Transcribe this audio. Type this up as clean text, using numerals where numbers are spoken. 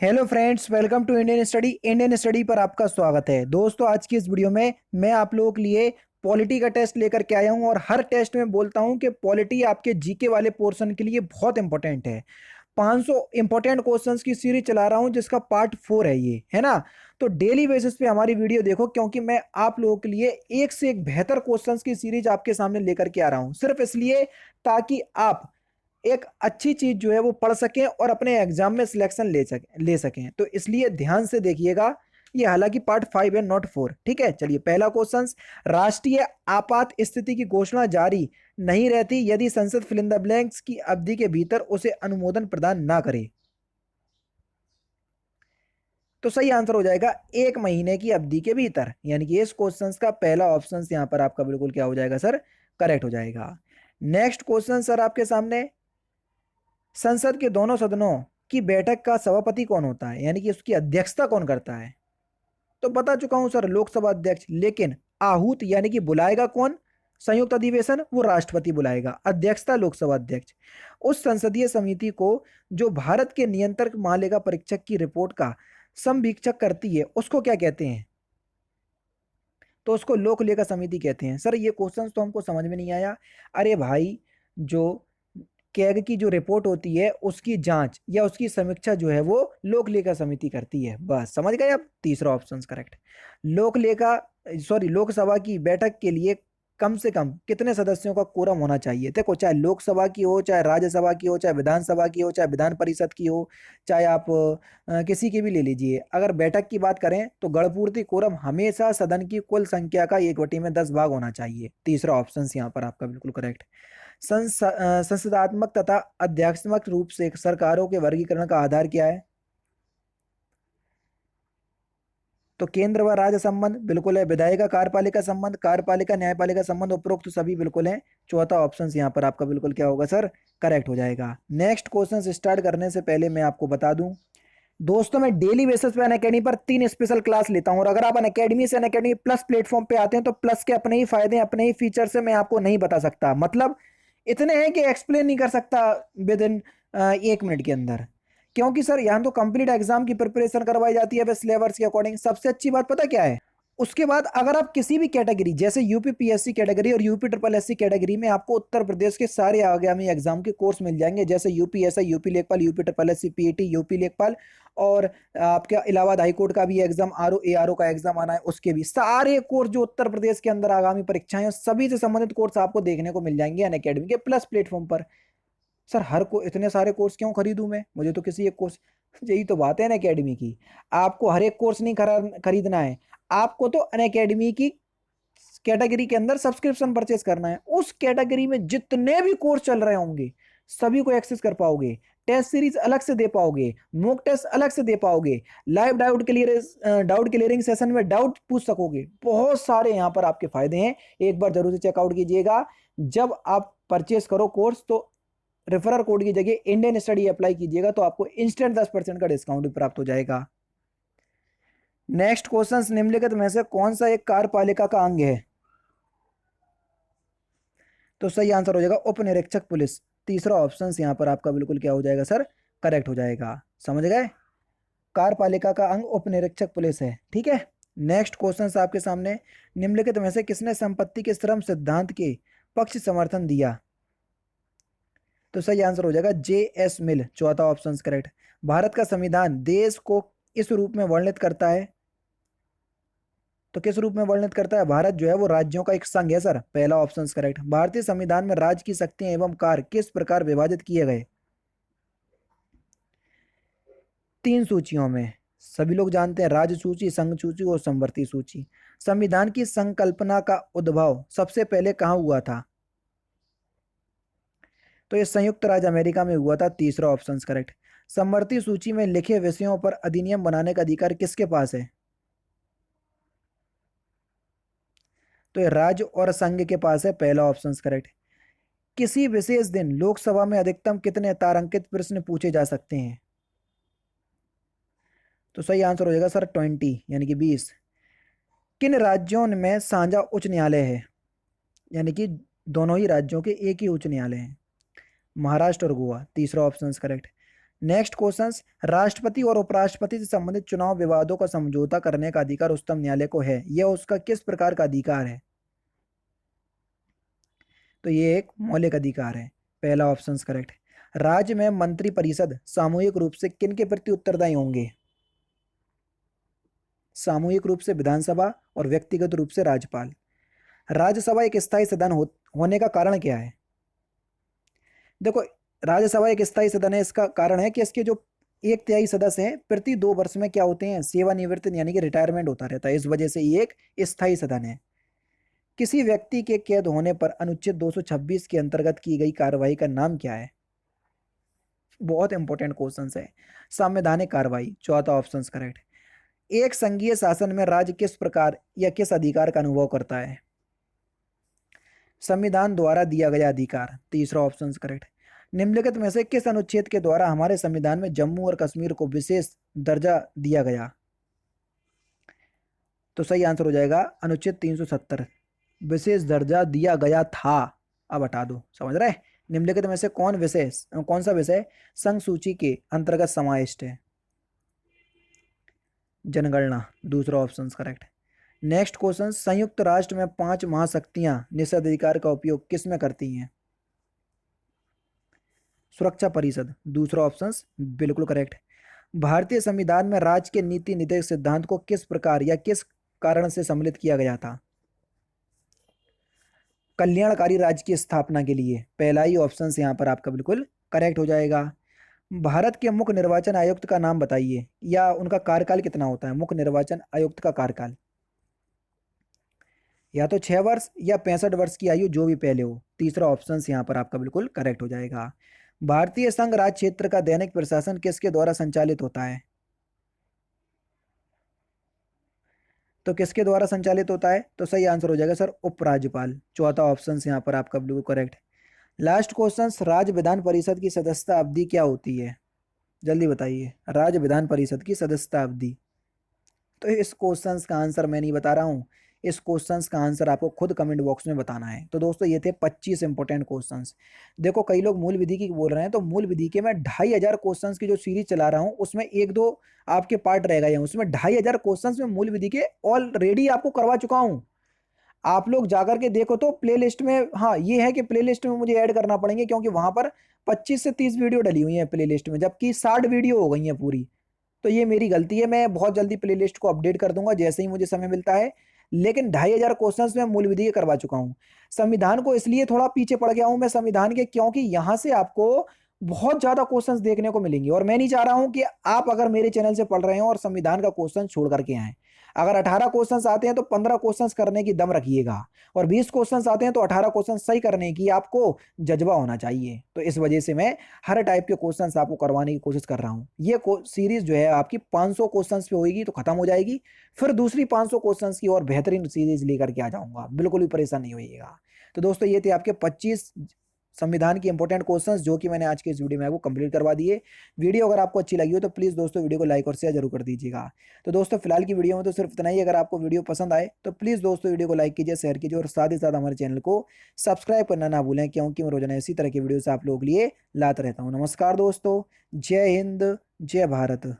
Hello friends, welcome to Indian study पर आपका स्वागत है। दोस्तों, आज की इस वीडियो में मैं आप लोगों के लिए पॉलिटी का टेस्ट लेकर के आया हूं और हर टेस्ट में बोलता हूं कि पॉलिटी आपके जीके वाले पोर्शन के लिए बहुत इंपॉर्टेंट है। 500 इंपॉर्टेंट क्वेश्चंस की सीरीज चला रहा हूं जिसका पार्ट 4 है ये, है ना। तो डेली बेसिस पे हमारी वीडियो देखो, क्योंकि मैं आप लोगों के लिए एक से एक बेहतर क्वेश्चंस की सीरीज आपके सामने लेकर के आ रहा हूं, सिर्फ इसलिए ताकि आप एक अच्छी चीज जो है वो पढ़ सकें और अपने एग्जाम में सिलेक्शन ले सकें। तो इसलिए ध्यान से देखिएगा। ये हालांकि पार्ट 5 है, नॉट 4। ठीक है, चलिए पहला क्वेश्चन। राष्ट्रीय आपात स्थिति की घोषणा जारी नहीं रहती यदि संसद फिल इन द ब्लैंक्स की अवधि के भीतर उसे अनुमोदन प्रदान ना करे। तो सही आंसर हो जाएगा 1 महीने की अवधि के भीतर, यानी कि इस क्वेश्चन का पहला ऑप्शन यहां पर आपका बिल्कुल क्या हो जाएगा सर, करेक्ट हो जाएगा। नेक्स्ट क्वेश्चन सर आपके सामने। संसद के दोनों सदनों की बैठक का सभापति कौन होता है, यानी कि उसकी अध्यक्षता कौन करता है। तो बता चुका हूं सर, लोकसभा अध्यक्ष। लेकिन आहूत यानी कि बुलाएगा कौन संयुक्त अधिवेशन, वो राष्ट्रपति बुलाएगा। अध्यक्षता लोकसभा अध्यक्ष। उस संसदीय समिति को जो भारत के नियंत्रक महालेखा परीक्षक की रिपोर्ट का संवीक्षक करती है उसको क्या कहते हैं। तो उसको लोक लेखा समिति कहते हैं। सर ये क्वेश्चन तो हमको समझ में नहीं आया। अरे भाई, जो कैग की जो रिपोर्ट होती है उसकी जांच या उसकी समीक्षा जो है वो लोक लेखा समिति करती है। बस समझ गए आप, तीसरा ऑप्शन करेक्ट। लोक लेखा सॉरी लोकसभा की बैठक के लिए कम से कम कितने सदस्यों का कोरम होना चाहिए। देखो, चाहे लोकसभा की हो, चाहे राज्यसभा की हो, चाहे विधानसभा की हो, चाहे विधान परिषद की हो, चाहे आप किसी की भी ले लीजिए। अगर बैठक की बात करें तो गणपूर्ति कोरम हमेशा सदन की कुल संख्या का 1/10 भाग होना चाहिए। तीसरा ऑप्शन यहाँ पर आपका बिल्कुल करेक्ट। संसदात्मक तथा अध्यात्मक रूप से सरकारों के वर्गीकरण का आधार क्या है। तो केंद्र व राज्य संबंध बिल्कुल है। विधायिका कार्यपालिका संबंध, कार्यपालिका न्यायपालिका संबंध, उपरोक्त सभी बिल्कुल हैं। चौथा ऑप्शन यहाँ पर आपका बिल्कुल क्या होगा सर, करेक्ट हो जाएगा। नेक्स्ट क्वेश्चन स्टार्ट करने से पहले मैं आपको बता दूं, दोस्तों मैं डेली बेसिस पे अनअकैडमी पर 3 स्पेशल क्लास लेता हूं। और अगर आप अनअकैडमी से अनअकैडमी प्लस प्लेटफॉर्म पे आते हैं तो प्लस के अपने ही फायदे, अपने ही फीचर से मैं आपको नहीं बता सकता। मतलब इतने हैं कि एक्सप्लेन नहीं कर सकता विद इन 1 मिनट के अंदर। क्योंकि सर यहाँ तो कंप्लीट एग्जाम की प्रिपरेशन करवाई जाती है सिलेबस के अकॉर्डिंग। सबसे अच्छी बात पता क्या है, उसके बाद अगर आप किसी भी कैटेगरी जैसे यूपी पीएससी कैटेगरी और यूपी ट्रिपल एससी कैटेगरी में, आपको उत्तर प्रदेश के सारे आगामी एग्जाम के कोर्स मिल जाएंगे, जैसे यूपी एसआई, यूपी लेखपाल, UP triple SC PAT, UP लेखपाल, और आपका इलाहाबाद हाईकोर्ट का भी एग्जाम, आरओ एआरओ का एग्जाम आना है, उसके भी सारे कोर्स जो उत्तर प्रदेश के अंदर आगामी परीक्षाएं हैं सभी से संबंधित कोर्स आपको देखने को मिल जाएंगे अनअकैडमी के प्लस प्लेटफॉर्म पर। सर हर को इतने सारे कोर्स क्यों खरीदूं मैं, मुझे तो किसी एक कोर्स यही तो बात है अनअकैडमी की। आपको हर एक कोर्स नहीं खरीदना है, आपको तो अनअकैडमी की कैटेगरी के अंदर सब्सक्रिप्शन परचेस करना है। उस कैटेगरी में जितने भी कोर्स चल रहे होंगे सभी को एक्सेस कर पाओगे। टेस्ट सीरीज अलग से दे पाओगे, मॉक टेस्ट अलग से दे पाओगे, लाइव डाउट क्लियरिंग सेशन में डाउट पूछ सकोगे। बहुत सारे यहाँ पर आपके फायदे हैं, एक बार जरूर से चेकआउट कीजिएगा। जब आप परचेस करो कोर्स तो रेफरल कोड की जगह इंडियन स्टडी अप्लाई कीजिएगा तो आपको इंस्टेंट 10% का डिस्काउंट भी प्राप्त हो जाएगा। नेक्स्ट क्वेश्चन, निम्नलिखित में से कौन सा एक कार्यपालिका का अंग है। तो सही आंसर हो जाएगा उप निरीक्षक पुलिस। तीसरा ऑप्शन यहाँ पर आपका बिल्कुल क्या हो जाएगा सर, करेक्ट हो जाएगा। समझ गए, कार्यपालिका का अंग उप निरीक्षक पुलिस है। ठीक है, नेक्स्ट क्वेश्चन आपके सामने। निम्नलिखित में से किसने संपत्ति के श्रम सिद्धांत के पक्ष समर्थन दिया। तो सही आंसर हो जाएगा जे एस मिल। चौथा ऑप्शन करेक्ट। भारत का संविधान देश को इस रूप में वर्णित करता है। तो किस रूप में वर्णित करता है, भारत जो है वो राज्यों का एक संघ है सर। पहला ऑप्शन करेक्ट। भारतीय संविधान में राज्य की शक्तियां एवं कार्य किस प्रकार विभाजित किए गए। 3 सूचियों में, सभी लोग जानते हैं, राज्य सूची, संघ सूची और संवर्ती सूची। संविधान की संकल्पना का उद्भव सबसे पहले कहाँ हुआ था। तो ये संयुक्त राज्य अमेरिका में हुआ था। तीसरा ऑप्शन करेक्ट। समवर्ती सूची में लिखे विषयों पर अधिनियम बनाने का अधिकार किसके पास है। तो ये राज्य और संघ के पास है। पहला ऑप्शन करेक्ट। किसी विशेष दिन लोकसभा में अधिकतम कितने तारांकित प्रश्न पूछे जा सकते हैं। तो सही आंसर हो जाएगा सर 20, यानी कि 20। किन राज्यों में साझा उच्च न्यायालय है, यानी कि दोनों ही राज्यों के एक ही उच्च न्यायालय है। महाराष्ट्र और गोवा। तीसरा ऑप्शन करेक्ट। नेक्स्ट क्वेश्चन, राष्ट्रपति और उपराष्ट्रपति से संबंधित चुनाव विवादों का समझौता करने का अधिकार उच्चतम न्यायालय को है, यह उसका किस प्रकार का अधिकार है? तो ये एक मौलिक अधिकार है, पहला ऑप्शन करेक्ट है। राज्य में मंत्री परिषद सामूहिक रूप से किन के प्रति उत्तरदायी होंगे? सामूहिक रूप से विधानसभा और व्यक्तिगत रूप से राज्यपाल। राज्यसभा एक स्थायी सदन होने का कारण क्या है? देखो, राज्यसभा एक स्थायी सदन है, इसका कारण है कि इसके जो 1/3 सदस्य हैं प्रति 2 वर्ष में क्या होते हैं, सेवानिवृत्त यानी कि रिटायरमेंट होता रहता है, इस वजह से ये एक स्थायी सदन है। किसी व्यक्ति के कैद होने पर अनुच्छेद 226 के अंतर्गत की गई कार्रवाई का नाम क्या है? बहुत इंपॉर्टेंट क्वेश्चन है। संवैधानिक कार्रवाई, चौथा ऑप्शन करेक्ट। एक संघीय शासन में राज्य किस प्रकार या किस अधिकार का अनुभव करता है? संविधान द्वारा दिया गया अधिकार, तीसरा ऑप्शन करेक्ट। निम्नलिखित में से किस अनुच्छेद के द्वारा हमारे संविधान में जम्मू और कश्मीर को विशेष दर्जा दिया गया? तो सही आंसर हो जाएगा अनुच्छेद 370, विशेष दर्जा दिया गया था, अब हटा दो, समझ रहे? निम्नलिखित में से कौन सा विषय संघ सूची के अंतर्गत समाविष्ट है? जनगणना, दूसरा ऑप्शन करेक्ट। नेक्स्ट क्वेश्चन, संयुक्त राष्ट्र में 5 महाशक्तियां निषेधाधिकार का उपयोग किस में करती हैं? सुरक्षा परिषद, दूसरा ऑप्शन बिल्कुल करेक्ट। भारतीय संविधान में राज्य के नीति निर्देश सिद्धांत को किस प्रकार या किस कारण से सम्मिलित किया गया था? कल्याणकारी राज्य की स्थापना के लिए, पहला ही ऑप्शन यहां पर आपका बिल्कुल करेक्ट हो जाएगा। भारत के मुख्य निर्वाचन आयुक्त का नाम बताइए, या उनका कार्यकाल कितना होता है? मुख्य निर्वाचन आयुक्त का कार्यकाल या तो 6 वर्ष या 65 वर्ष की आयु, जो भी पहले हो, तीसरा ऑप्शन यहाँ पर आपका बिल्कुल करेक्ट हो जाएगा। भारतीय संघ राज्य क्षेत्र का दैनिक प्रशासन किसके द्वारा संचालित होता है? तो किसके द्वारा संचालित होता है? तो सही आंसर हो जाएगा सर उपराज्यपाल, चौथा ऑप्शन यहाँ पर आपका बिल्कुल करेक्ट। लास्ट क्वेश्चन, राज्य विधान परिषद की सदस्यता अवधि क्या होती है? जल्दी बताइए, राज्य विधान परिषद की सदस्यता अवधि। तो इस क्वेश्चन का आंसर मैं नहीं बता रहा हूँ, इस क्वेश्चंस का आंसर आपको खुद कमेंट बॉक्स में बताना है। तो दोस्तों ये थे 25 इंपॉर्टेंट क्वेश्चंस। देखो कई लोग मूल विधि की बोल रहे हैं, तो मूल विधि के मैं 2500 क्वेश्चंस की जो सीरीज चला रहा हूँ उसमें एक दो आपके पार्ट रह गए हैं, उसमें 2500 क्वेश्चंस में मूल विधि के ऑलरेडी आपको करवा चुका हूँ। आप लोग जाकर के देखो तो प्लेलिस्ट में, हाँ ये है कि प्लेलिस्ट में मुझे ऐड करना पड़ेंगे, क्योंकि वहां पर 25 से 30 वीडियो डली हुई है प्लेलिस्ट में, जबकि 60 वीडियो हो गई है पूरी। तो ये मेरी गलती है, मैं बहुत जल्दी प्लेलिस्ट को अपडेट कर दूंगा जैसे ही मुझे समय मिलता है। लेकिन 2500 क्वेश्चंस में मूल विधि के करवा चुका हूं। संविधान को इसलिए थोड़ा पीछे पड़ गया हूं मैं संविधान के, क्योंकि यहां से आपको बहुत ज्यादा क्वेश्चंस देखने को मिलेंगे, और मैं नहीं चाह रहा हूं कि आप अगर मेरे चैनल से पढ़ रहे हो और संविधान का क्वेश्चन छोड़ करके आए। अगर 18 क्वेश्चंस आते हैं तो 15 क्वेश्चंस करने की दम रखिएगा, और 20 क्वेश्चंस आते हैं तो 18 क्वेश्चन सही करने की आपको जज्बा होना चाहिए। तो इस वजह से मैं हर टाइप के क्वेश्चंस आपको करवाने की कोशिश कर रहा हूँ। ये सीरीज जो है आपकी 500 क्वेश्चंस पे होगी तो खत्म हो जाएगी, फिर दूसरी 500 क्वेश्चंस की और बेहतरीन सीरीज लेकर के आ जाऊंगा, बिल्कुल भी परेशान नहीं होइएगा। तो दोस्तों ये थे आपके 25 संविधान के इंपॉर्टेंट क्वेश्चंस जो कि मैंने आज के इस वीडियो में आपको कंप्लीट करवा दिए। वीडियो अगर आपको अच्छी लगी हो तो प्लीज़ दोस्तों वीडियो को लाइक और शेयर जरूर कर दीजिएगा। तो दोस्तों फिलहाल की वीडियो में तो सिर्फ इतना ही। अगर आपको वीडियो पसंद आए तो प्लीज़ दोस्तों वीडियो को लाइक कीजिए, शेयर कीजिए, और साथ ही साथ हमारे चैनल को सब्सक्राइब करना ना भूलें, क्योंकि मैं रोजाना इसी तरह की वीडियोस आप लोगों के लिए लाता रहता हूँ। नमस्कार दोस्तों, जय हिंद, जय भारत।